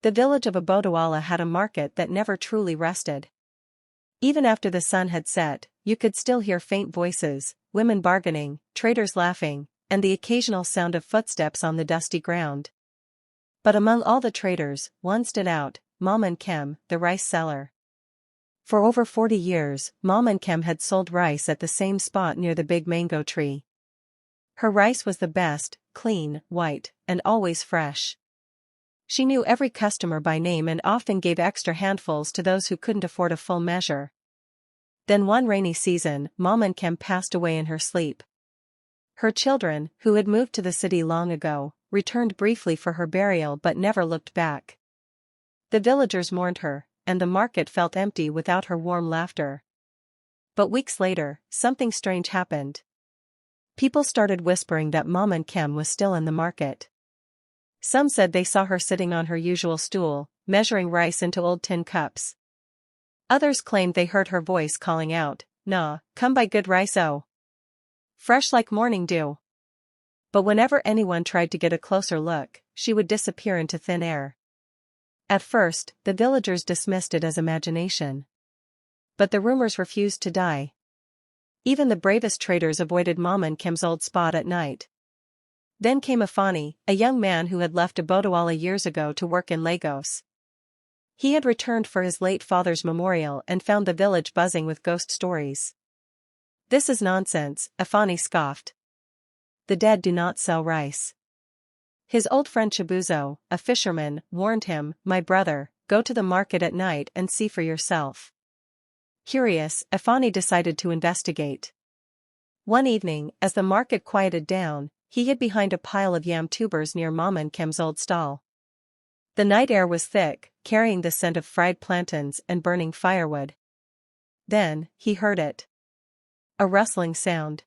The village of Obodo-Ala had a market that never truly rested. Even after the sun had set, you could still hear faint voices, women bargaining, traders laughing, and the occasional sound of footsteps on the dusty ground. But among all the traders, one stood out, Mom and Kem, the rice seller. For over 40 years, Mom and Kem had sold rice at the same spot near the big mango tree. Her rice was the best, clean, white, and always fresh. She knew every customer by name and often gave extra handfuls to those who couldn't afford a full measure. Then one rainy season, Mom and Kem passed away in her sleep. Her children, who had moved to the city long ago, returned briefly for her burial but never looked back. The villagers mourned her, and the market felt empty without her warm laughter. But weeks later, something strange happened. People started whispering that Mom and Kem was still in the market. Some said they saw her sitting on her usual stool, measuring rice into old tin cups. Others claimed they heard her voice calling out, "Nah, come buy good rice oh. Fresh like morning dew." But whenever anyone tried to get a closer look, she would disappear into thin air. At first, the villagers dismissed it as imagination. But the rumors refused to die. Even the bravest traders avoided Mom and Kem's old spot at night. Then came Ifeanyi, a young man who had left Obodo-Ala years ago to work in Lagos. He had returned for his late father's memorial and found the village buzzing with ghost stories. "This is nonsense," Ifeanyi scoffed. "The dead do not sell rice." His old friend Chibuzo, a fisherman, warned him, "My brother, go to the market at night and see for yourself." Curious, Ifeanyi decided to investigate. One evening, as the market quieted down, he hid behind a pile of yam tubers near Mom and Kem's old stall. The night air was thick, carrying the scent of fried plantains and burning firewood. Then, he heard it. A rustling sound.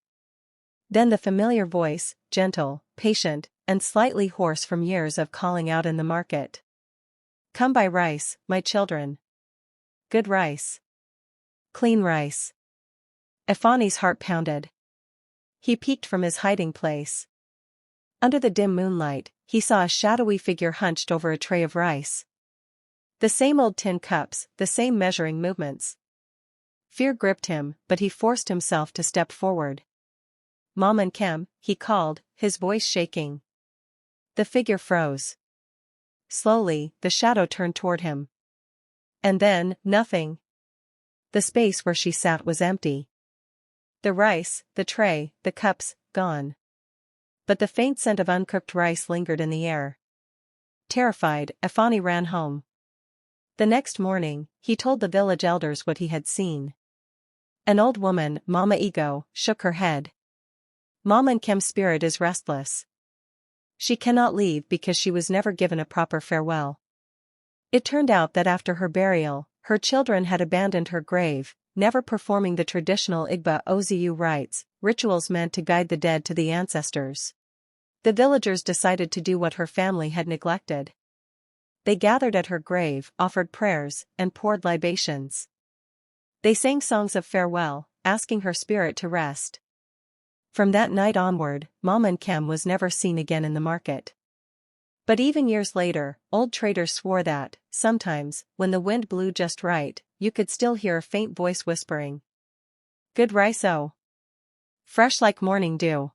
Then the familiar voice, gentle, patient, and slightly hoarse from years of calling out in the market. "Come buy rice, my children. Good rice. Clean rice." Ifeanyi's heart pounded. He peeked from his hiding place. Under the dim moonlight, he saw a shadowy figure hunched over a tray of rice. The same old tin cups, the same measuring movements. Fear gripped him, but he forced himself to step forward. "Mom and Kem," he called, his voice shaking. The figure froze. Slowly, the shadow turned toward him. And then, nothing. The space where she sat was empty. The rice, the tray, the cups, gone. But the faint scent of uncooked rice lingered in the air. Terrified, Ifeanyi ran home. The next morning, he told the village elders what he had seen. An old woman, Mama Ego, shook her head. "Mom and Kem's spirit is restless. She cannot leave because she was never given a proper farewell." It turned out that after her burial, her children had abandoned her grave, never performing the traditional Igba Ozu rites, rituals meant to guide the dead to the ancestors. The villagers decided to do what her family had neglected. They gathered at her grave, offered prayers, and poured libations. They sang songs of farewell, asking her spirit to rest. From that night onward, Mom and Kem was never seen again in the market. But even years later, old traders swore that, sometimes, when the wind blew just right, you could still hear a faint voice whispering, "Good rice oh. Fresh like morning dew."